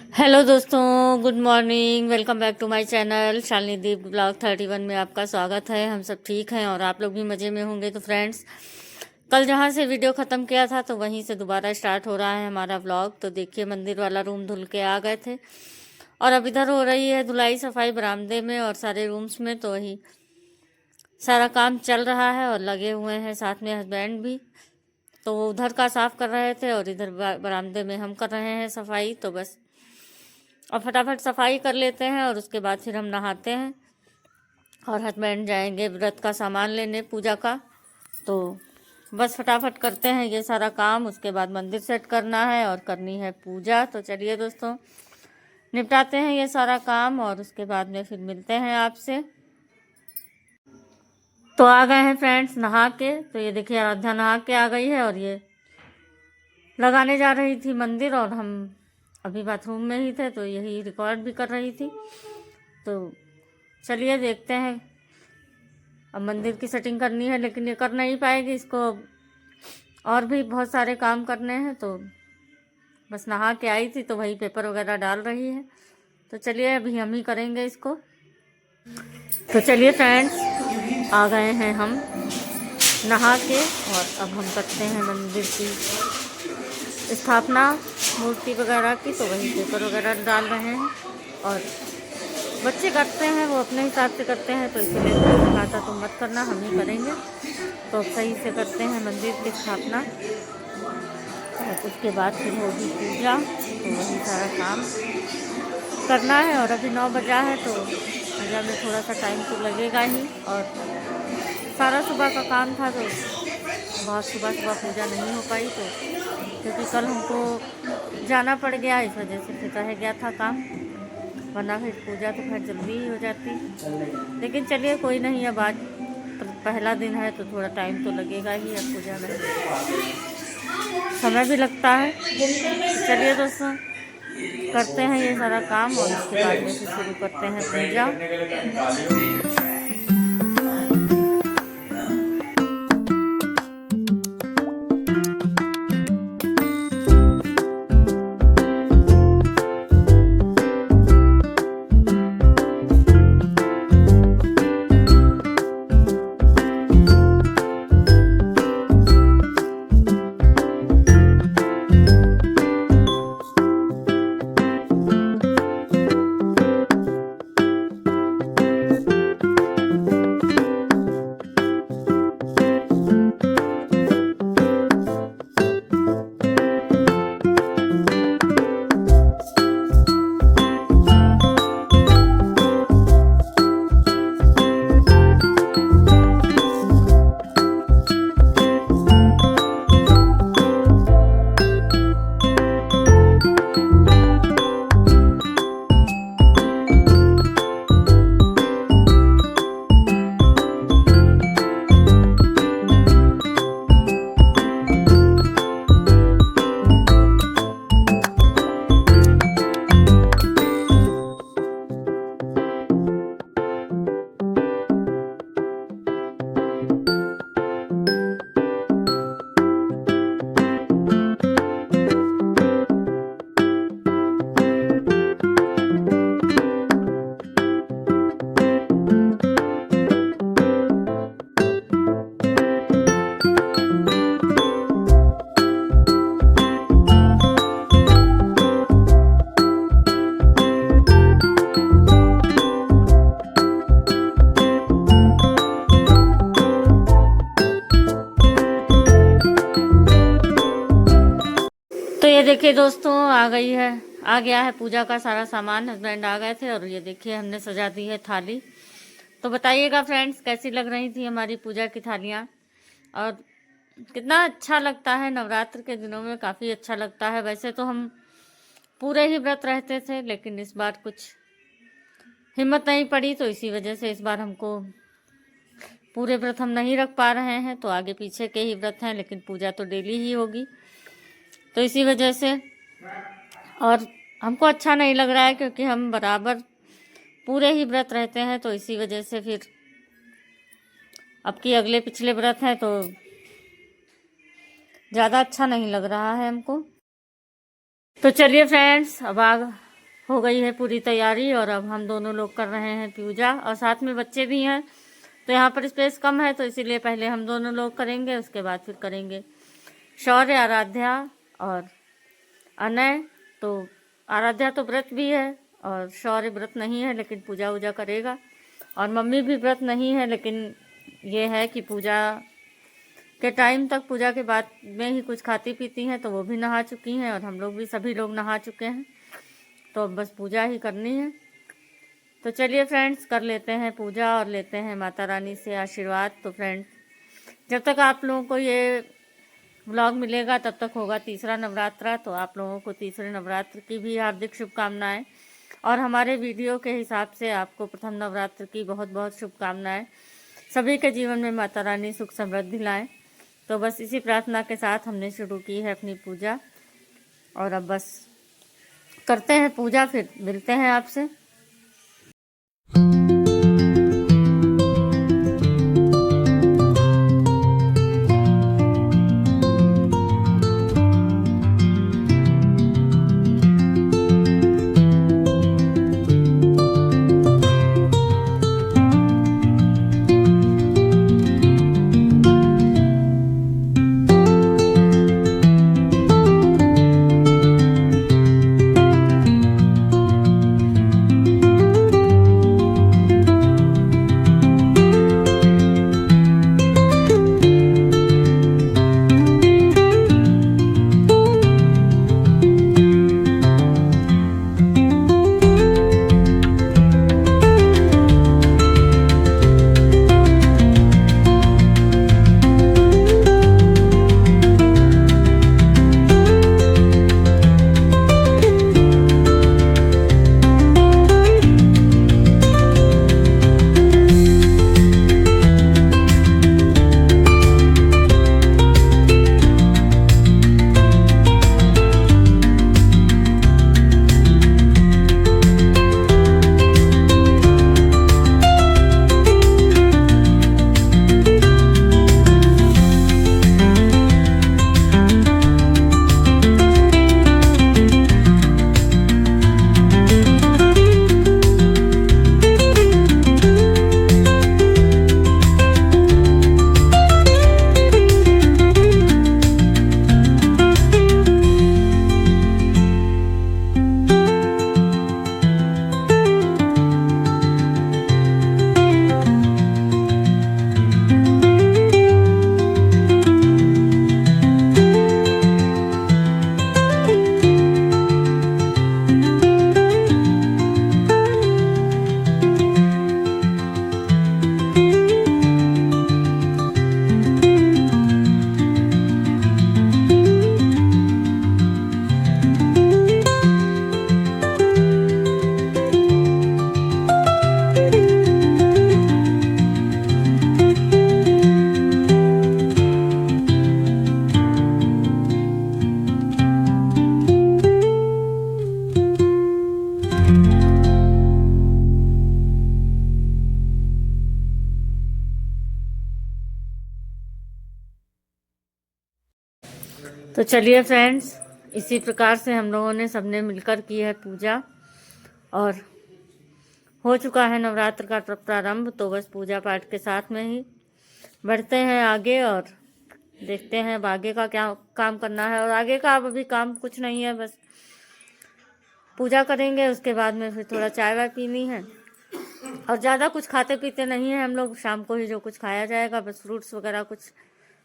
Hello दोस्तों, good morning. Welcome back to my channel Shalini Deep blog 31 में आपका स्वागत है। हम सब ठीक हैं और आप लोग भी मज़े में होंगे। तो फ्रेंड्स, कल जहाँ से वीडियो ख़त्म किया था तो वहीं से दोबारा स्टार्ट हो रहा है हमारा ब्लॉग। तो देखिए, मंदिर वाला रूम धुल के आ गए थे और अब इधर हो रही है धुलाई सफाई बरामदे में और सारे रूम्स में। तो वही सारा काम चल रहा है और लगे हुए हैं साथ में हस्बैंड भी। तो वो उधर का साफ़ कर रहे थे और इधर बरामदे में हम कर रहे हैं सफाई। तो बस और फटाफट सफाई कर लेते हैं और उसके बाद फिर हम नहाते हैं और हस्बैंड जाएंगे व्रत का सामान लेने पूजा का। तो बस फटाफट करते हैं ये सारा काम। उसके बाद मंदिर सेट करना है और करनी है पूजा। तो चलिए दोस्तों, निपटाते हैं ये सारा काम और उसके बाद में फिर मिलते हैं आपसे। तो आ गए हैं फ्रेंड्स नहा के। तो ये देखिए, आराध्या नहा के आ गई है और ये लगाने जा रही थी मंदिर और हम अभी बाथरूम में ही थे तो यही रिकॉर्ड भी कर रही थी। तो चलिए देखते हैं। अब मंदिर की सेटिंग करनी है लेकिन ये कर नहीं पाएगी, इसको और भी बहुत सारे काम करने हैं। तो बस नहा के आई थी तो वही पेपर वगैरह डाल रही है। तो चलिए अभी हम ही करेंगे इसको। तो चलिए फ्रेंड्स, आ गए हैं हम नहा के और अब हम करते हैं मंदिर की स्थापना मूर्ति वगैरह की। तो वही पेपर वगैरह डाल रहे हैं और बच्चे करते हैं, वो अपने हिसाब से करते हैं। तो इसलिए मैंने कहा था तुम मत करना, हम ही करेंगे। तो अब सही से करते हैं मंदिर की स्थापना और उसके बाद फिर होगी पूजा। तो वही सारा काम करना है और अभी 9 बजा है तो पूजा में थोड़ा सा टाइम तो लगेगा ही। और सारा सुबह का काम था तो बहुत सुबह पूजा नहीं हो पाई। तो क्योंकि कल हमको जाना पड़ गया, इस वजह से फिर रह गया था काम, वरना फिर पूजा तो खैर जल्दी ही हो जाती। लेकिन चलिए कोई नहीं, अब आज पहला दिन है तो थोड़ा टाइम तो लगेगा ही। अब पूजा में समय भी लगता है। चलिए दोस्तों, करते हैं ये सारा काम और उसके बाद में फिर शुरू करते हैं पूजा। तो ये देखिए दोस्तों, आ गया है पूजा का सारा सामान। हस्बैंड आ गए थे और ये देखिए हमने सजा दी है थाली। तो बताइएगा फ्रेंड्स, कैसी लग रही थी हमारी पूजा की थालियाँ और कितना अच्छा लगता है। नवरात्र के दिनों में काफ़ी अच्छा लगता है। वैसे तो हम पूरे ही व्रत रहते थे लेकिन इस बार कुछ हिम्मत नहीं पड़ी, तो इसी वजह से इस बार हमको पूरे व्रत हम नहीं रख पा रहे हैं। तो आगे पीछे के ही व्रत हैं लेकिन पूजा तो डेली ही होगी। तो इसी वजह से और हमको अच्छा नहीं लग रहा है क्योंकि हम बराबर पूरे ही व्रत रहते हैं। तो इसी वजह से फिर अब की अगले पिछले व्रत हैं तो ज़्यादा अच्छा नहीं लग रहा है हमको। तो चलिए फ्रेंड्स, अब हो गई है पूरी तैयारी और अब हम दोनों लोग कर रहे हैं पूजा और साथ में बच्चे भी हैं। तो यहाँ पर स्पेस कम है तो इसीलिए पहले हम दोनों लोग करेंगे, उसके बाद फिर करेंगे शौर्य, आराध्या और अनय। तो आराध्या तो व्रत भी है और शौर्य व्रत नहीं है लेकिन पूजा वूजा करेगा, और मम्मी भी व्रत नहीं है लेकिन ये है कि पूजा के टाइम तक, पूजा के बाद में ही कुछ खाती पीती हैं। तो वो भी नहा चुकी हैं और हम लोग भी, सभी लोग नहा चुके हैं। तो अब बस पूजा ही करनी है। तो चलिए फ्रेंड्स, कर लेते हैं पूजा और लेते हैं माता रानी से आशीर्वाद। तो फ्रेंड्स, जब तक आप लोगों को ये व्लॉग मिलेगा तब तक होगा तीसरा नवरात्रा। तो आप लोगों को तीसरे नवरात्र की भी हार्दिक शुभकामनाएं, और हमारे वीडियो के हिसाब से आपको प्रथम नवरात्र की बहुत बहुत शुभकामनाएं। सभी के जीवन में माता रानी सुख समृद्धि लाएं। तो बस इसी प्रार्थना के साथ हमने शुरू की है अपनी पूजा, और अब बस करते हैं पूजा, फिर मिलते हैं आपसे। तो चलिए फ्रेंड्स, इसी प्रकार से हम लोगों ने सबने मिलकर की है पूजा, और हो चुका है नवरात्र का प्रारंभ। तो बस पूजा पाठ के साथ में ही बढ़ते हैं आगे और देखते हैं अब आगे का क्या काम करना है। और आगे का अब अभी काम कुछ नहीं है, बस पूजा करेंगे, उसके बाद में फिर थोड़ा चाय वाय पीनी है। और ज़्यादा कुछ खाते पीते नहीं हैं हम लोग, शाम को ही जो कुछ खाया जाएगा, बस फ्रूट्स वगैरह कुछ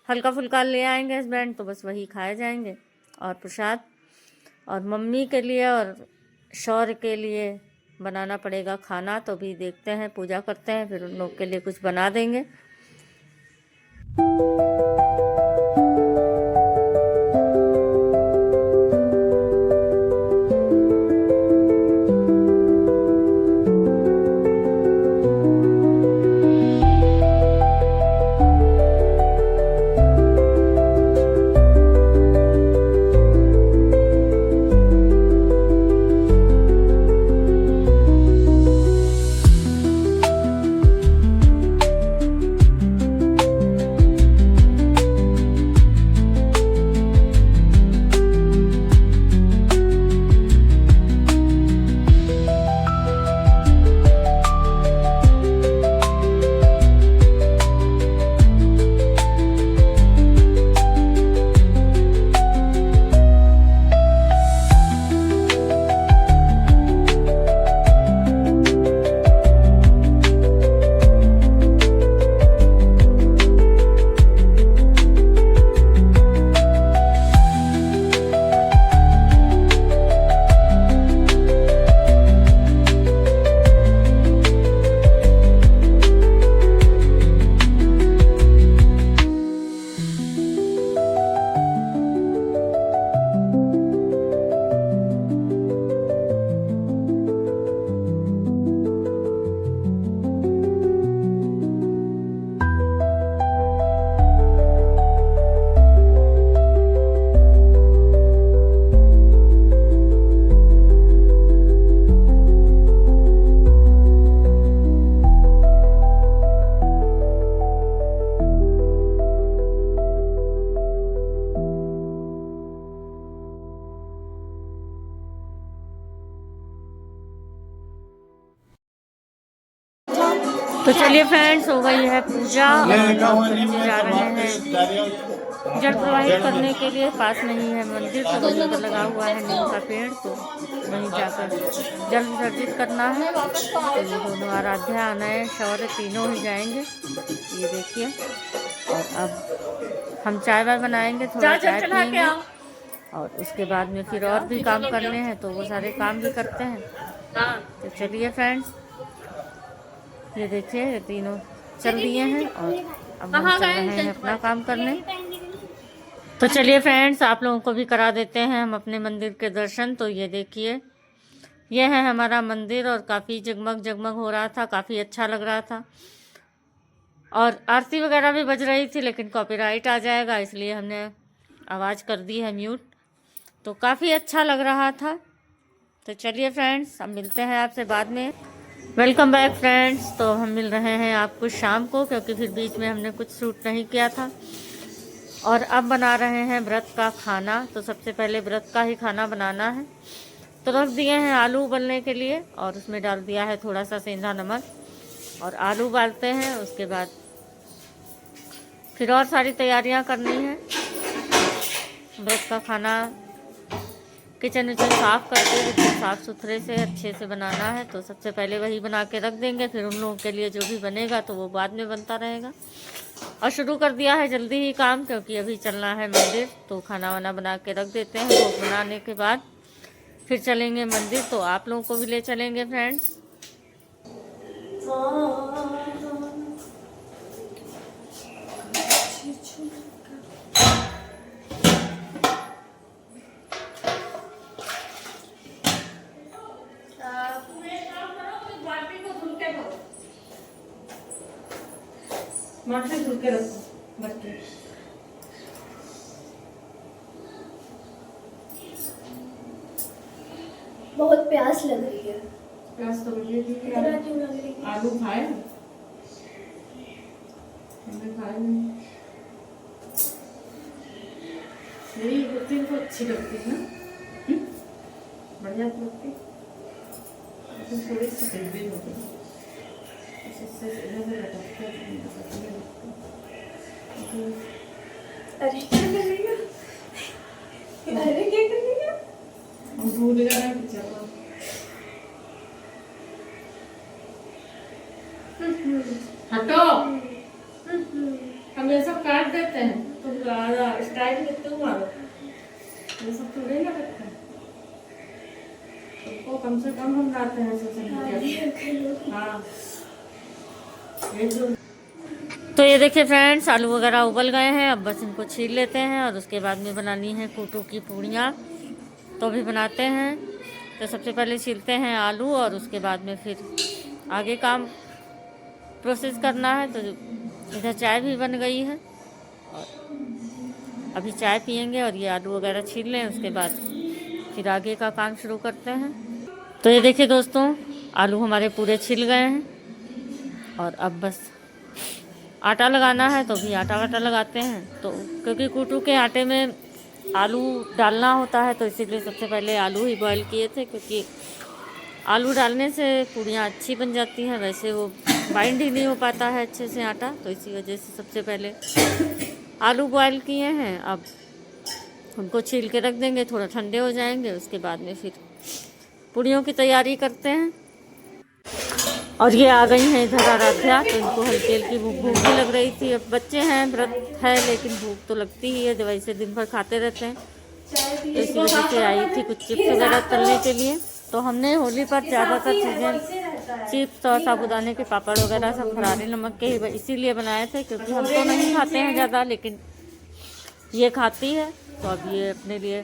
हल्का फुल्का ले आएंगे हस्बैंड, तो बस वही खाए जाएंगे। और प्रसाद, और मम्मी के लिए और शौर्य के लिए बनाना पड़ेगा खाना। तो भी देखते हैं, पूजा करते हैं, फिर उन लोग के लिए कुछ बना देंगे। तो चलिए फ्रेंड्स, हो गई है पूजा और जा रहे हैं जल प्रवाहित करने के लिए। पास में ही है मंदिर, तो वहीं पर लगा हुआ है नीम का पेड़, तो वहीं जाकर जल विसर्जित करना है। तो ये दोनों आराध्या, अनय, शौर्य तीनों ही जाएंगे, ये देखिए। और अब हम चाय वाय बनाएंगे, थोड़ा चाय पिएंगे और उसके बाद में फिर और भी काम करने हैं, तो वो सारे काम भी करते हैं। तो चलिए फ्रेंड्स, ये देखिए ये तीनों चल दिए हैं और अब हम चल रहे हैं अपना काम करने। तो चलिए फ्रेंड्स, आप लोगों को भी करा देते हैं हम अपने मंदिर के दर्शन। तो ये देखिए, ये है हमारा मंदिर और काफ़ी जगमग जगमग हो रहा था, काफ़ी अच्छा लग रहा था। और आरती वगैरह भी बज रही थी, लेकिन कॉपीराइट आ जाएगा इसलिए हमने आवाज़ कर दी है म्यूट। तो काफ़ी अच्छा लग रहा था। तो चलिए फ्रेंड्स, अब मिलते हैं आपसे बाद में। Welcome back friends. तो हम मिल रहे हैं आपको शाम को, क्योंकि फिर बीच में हमने कुछ शूट नहीं किया था। और अब बना रहे हैं व्रत का खाना। तो सबसे पहले व्रत का ही खाना बनाना है। तो रख दिए हैं आलू उबलने के लिए और उसमें डाल दिया है थोड़ा सा सेंधा नमक और आलू उबालते हैं। उसके बाद फिर और सारी तैयारियां करनी है। व्रत का खाना किचन विचन साफ़ करके बिल्कुल साफ़ सुथरे से अच्छे से बनाना है। तो सबसे पहले वही बना के रख देंगे, फिर उन लोगों के लिए जो भी बनेगा तो वो बाद में बनता रहेगा। और शुरू कर दिया है जल्दी ही काम, क्योंकि अभी चलना है मंदिर। तो खाना वाना बना के रख देते हैं। भोग बनाने के बाद फिर चलेंगे मंदिर, तो आप लोगों को भी ले चलेंगे फ्रेंड्स। मटके धुल के रखो मटके। बहुत प्यास लग रही है। प्यास तो मुझे भी क्यों लग रही है? आलू खाए हमने खाए नहीं। मेरी रोटी तो अच्छी लगती है ना, बढ़िया लगती। थोड़ी सी गंदी हो गई, इससे इधर लटकते अरे क्या कर रही है? अरे क्या कर रही है? भूल गया कि चलो हटो। हम ये सब काट देते हैं, तुम स्टाइल में क्यों मारो? ये सब थोड़े ना करते हैं, तुमको कम से कम हम लाते हैं सोशल मीडिया। हाँ, तो ये देखिए फ्रेंड्स, आलू वगैरह उबल गए हैं। अब बस इनको छील लेते हैं और उसके बाद में बनानी है कूटू की पूड़ियाँ। तो भी बनाते हैं। तो सबसे पहले छीलते हैं आलू और उसके बाद में फिर आगे काम प्रोसेस करना है। तो इधर चाय भी बन गई है और अभी चाय पियेंगे और ये आलू वगैरह छील लें, उसके बाद फिर आगे का काम शुरू करते हैं। तो ये देखिए दोस्तों, आलू हमारे पूरे छिल गए हैं और अब बस आटा लगाना है। तो भी आटा वाटा लगाते हैं। तो क्योंकि कूटू के आटे में आलू डालना होता है, तो इसीलिए सबसे पहले आलू ही बॉईल किए थे, क्योंकि आलू डालने से पूड़ियाँ अच्छी बन जाती हैं। वैसे वो बाइंड ही नहीं हो पाता है अच्छे से आटा, तो इसी वजह से सबसे पहले आलू बॉईल किए हैं। अब उनको छील के रख देंगे, थोड़ा ठंडे हो जाएंगे, उसके बाद में फिर पूड़ियों की तैयारी करते हैं। और ये आ गई हैं इधर आराध्या, तो इनको हल्की हल्की भूख भी लग रही थी। अब बच्चे हैं, व्रत है, लेकिन भूख तो लगती ही है, वैसे दिन भर खाते रहते हैं। तो इसी वजह से आई थी कुछ चिप्स वगैरह तलने के लिए। तो हमने होली पर ज़्यादातर चीज़ें चिप्स और साबुदाने के पापड़ वगैरह सब फरारी नमक के ही इसीलिए बनाए थे, क्योंकि हम तो नहीं खाते हैं ज़्यादा, लेकिन ये खाती है। तो अब ये अपने लिए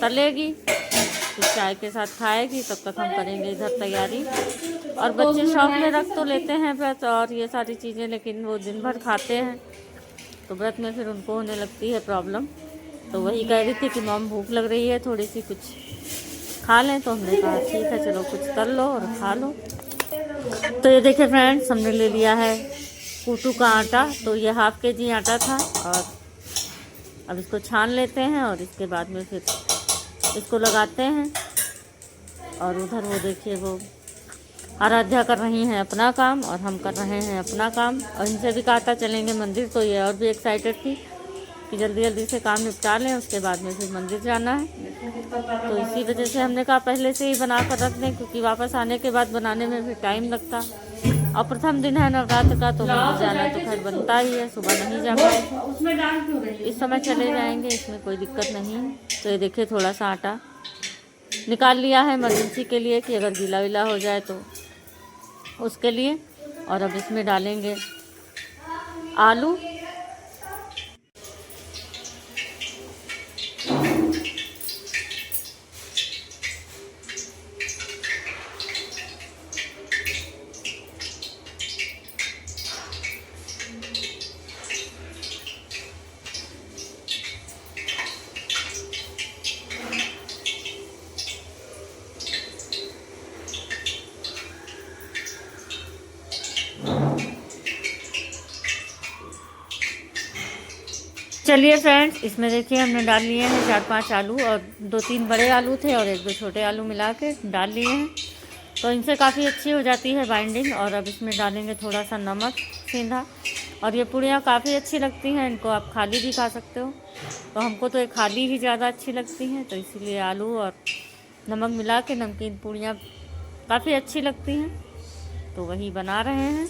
तलेगी, फिर चाय के साथ खाएगी, तब तक हम करेंगे इधर तैयारी। और बच्चे शौक में रख तो लेते हैं व्रत और ये सारी चीज़ें, लेकिन वो दिन भर खाते हैं, तो व्रत में फिर उनको होने लगती है प्रॉब्लम। तो वही कह रही थी कि मॉम भूख लग रही है, थोड़ी सी कुछ खा लें। तो हमने कहा ठीक है, चलो कुछ तल लो और खा लो। तो ये देखिए फ्रेंड्स, हमने ले लिया है कूटू का आटा। तो ये ½ kg आटा था और अब इसको छान लेते हैं और इसके बाद में फिर इसको लगाते हैं। और उधर वो देखिए वो आराध्या कर रही हैं अपना काम और हम कर रहे हैं अपना काम, और इनसे भी कहा था चलेंगे मंदिर, तो ये और भी एक्साइटेड थी कि जल्दी जल्दी से काम निपटा लें, उसके बाद में फिर मंदिर जाना है। तो इसी वजह से हमने कहा पहले से ही बना कर रख दें, क्योंकि वापस आने के बाद बनाने में फिर टाइम लगता, और प्रथम दिन है नवरात्र का, तो मंदिर जाना तो खैर बनता ही है। सुबह नहीं जा पाए थे, इस समय चले जाएंगे, इसमें कोई दिक्कत नहीं है। तो ये देखिए थोड़ा सा आटा निकाल लिया है इमरजेंसी के लिए कि अगर गीला विला हो जाए तो उसके लिए। और अब इसमें डालेंगे आलू, चलिए फ्रेंड्स, इसमें देखिए हमने डाल लिए हैं 4-5 आलू, और 2-3 बड़े आलू थे और 1-2 छोटे आलू मिला के डाल लिए हैं। तो इनसे काफ़ी अच्छी हो जाती है बाइंडिंग। और अब इसमें डालेंगे थोड़ा सा नमक सेंधा, और ये पूड़ियाँ काफ़ी अच्छी लगती हैं, इनको आप खाली भी खा सकते हो, तो हमको तो ये खाली ही ज़्यादा अच्छी लगती हैं, तो इसीलिए आलू और नमक मिला के नमकीन पूड़ियाँ काफ़ी अच्छी लगती हैं, तो वही बना रहे हैं।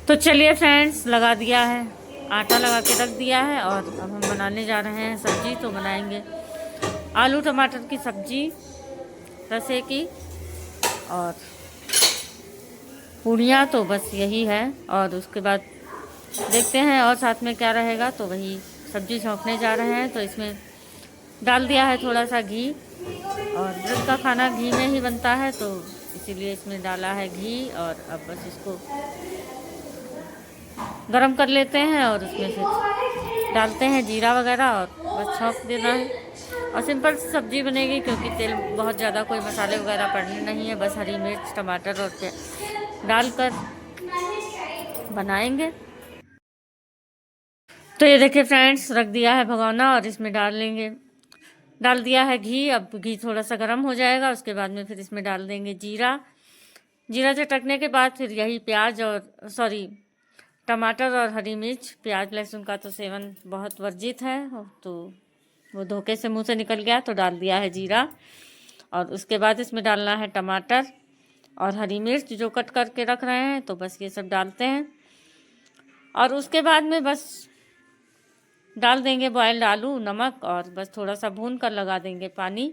तो चलिए फ्रेंड्स, लगा दिया है, आटा लगा के रख दिया है, और अब हम बनाने जा रहे हैं सब्जी। तो बनाएंगे आलू टमाटर की सब्जी रसे की, और पूड़ियाँ तो बस यही है, और उसके बाद देखते हैं और साथ में क्या रहेगा। तो वही सब्जी छौंकने जा रहे हैं। तो इसमें डाल दिया है थोड़ा सा घी, और व्रत का खाना घी में ही बनता है, तो इसीलिए इसमें डाला है घी। और अब बस इसको गरम कर लेते हैं, और उसमें फिर डालते हैं जीरा वगैरह, और बस छौंक देना है। और सिंपल सब्जी बनेगी, क्योंकि तेल बहुत ज़्यादा कोई मसाले वगैरह पड़ने नहीं है, बस हरी मिर्च टमाटर और डालकर बनाएंगे। तो ये देखिए फ्रेंड्स, रख दिया है भगोना और इसमें डाल दिया है घी। अब घी थोड़ा सा गर्म हो जाएगा, उसके बाद में फिर इसमें डाल देंगे जीरा। जीरा चटकने के बाद फिर यही टमाटर और हरी मिर्च। प्याज लहसुन का तो सेवन बहुत वर्जित है, तो वो धोखे से मुंह से निकल गया तो डाल दिया है जीरा। और उसके बाद इसमें डालना है टमाटर और हरी मिर्च जो कट करके रख रहे हैं, तो बस ये सब डालते हैं। और उसके बाद में बस डाल देंगे बॉयल्ड आलू, नमक, और बस थोड़ा सा भून कर लगा देंगे पानी,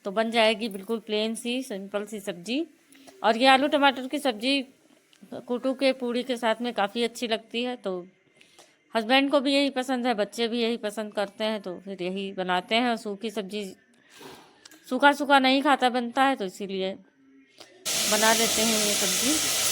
तो बन जाएगी बिल्कुल प्लेन सी सिंपल सी सब्जी। और ये आलू टमाटर की सब्जी कुटू के पूड़ी के साथ में काफ़ी अच्छी लगती है। तो हस्बैंड को भी यही पसंद है, बच्चे भी यही पसंद करते हैं, तो फिर यही बनाते हैं। और सूखी सब्जी सूखा सूखा नहीं खाता बनता है, तो इसीलिए बना लेते हैं ये सब्जी।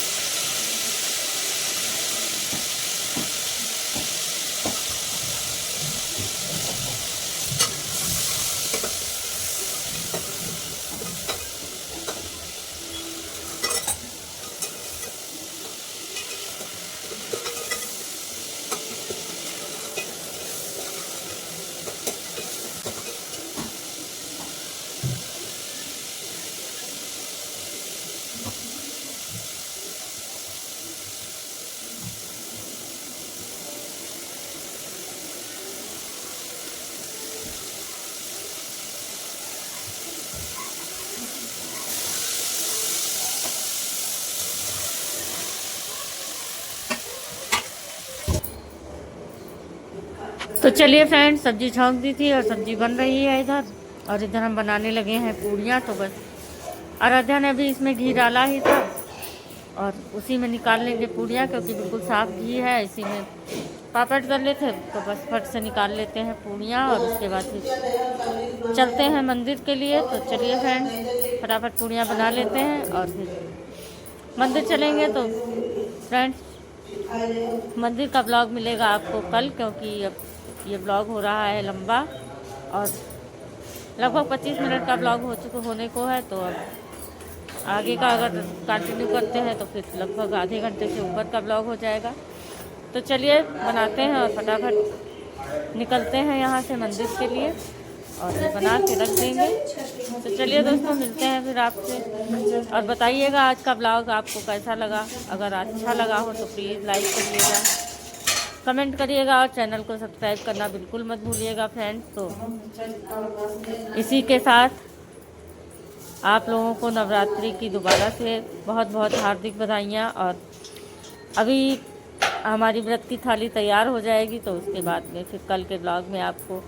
तो चलिए फ्रेंड्स, सब्जी छौंक दी थी और सब्जी बन रही है इधर, और इधर हम बनाने लगे हैं पूड़ियाँ। तो बस आराध्या ने भी इसमें घी डाला ही था और उसी में निकाल लेंगे पूड़ियाँ, क्योंकि बिल्कुल साफ़ घी है। इसी में पापड़ कर लेते, तो बस फट से निकाल लेते हैं पूड़ियाँ और उसके बाद फिर चलते हैं मंदिर के लिए। तो चलिए फ्रेंड्स, फटाफट पूड़ियाँ बना लेते हैं और फिर मंदिर चलेंगे। तो फ्रेंड्स, मंदिर का ब्लॉग मिलेगा आपको कल, क्योंकि अब ये ब्लॉग हो रहा है लंबा और लगभग 25 मिनट का ब्लॉग होने को है। तो अब आगे का अगर कंटिन्यू करते हैं तो फिर लगभग आधे घंटे से ऊपर का ब्लॉग हो जाएगा। तो चलिए बनाते हैं और फटाफट निकलते हैं यहाँ से मंदिर के लिए, और ये बना के रख देंगे। तो चलिए दोस्तों, मिलते हैं फिर आपसे, और बताइएगा आज का ब्लॉग आपको कैसा लगा। अगर अच्छा लगा हो तो प्लीज़ लाइक करिएगा, कमेंट करिएगा और चैनल को सब्सक्राइब करना बिल्कुल मत भूलिएगा फ्रेंड्स। तो इसी के साथ आप लोगों को नवरात्रि की दोबारा से बहुत बहुत हार्दिक बधाइयाँ। और अभी हमारी व्रत की थाली तैयार हो जाएगी, तो उसके बाद में फिर कल के ब्लॉग में आपको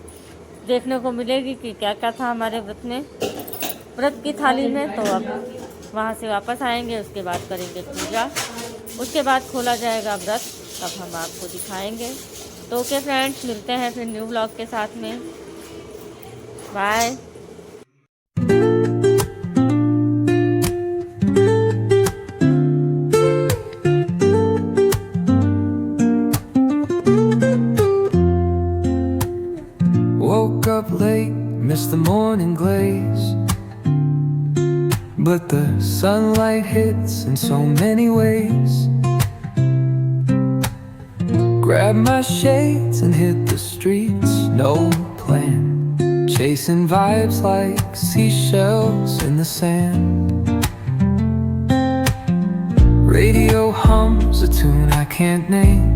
देखने को मिलेगी कि क्या क्या था हमारे व्रत की थाली में। तो अब वहाँ से वापस आएंगे, उसके बाद करेंगे पूजा, उसके बाद खोला जाएगा व्रत, तब हम आपको दिखाएंगे। तो ओके फ्रेंड्स, मिलते हैं फिर न्यू ब्लॉग के साथ में। Bye. Woke up late, missed the morning glaze, but the sunlight hits in so many ways. Grabbed my shades and hit the streets, no plan, chasing vibes like seashells in the sand. Radio hums a tune I can't name,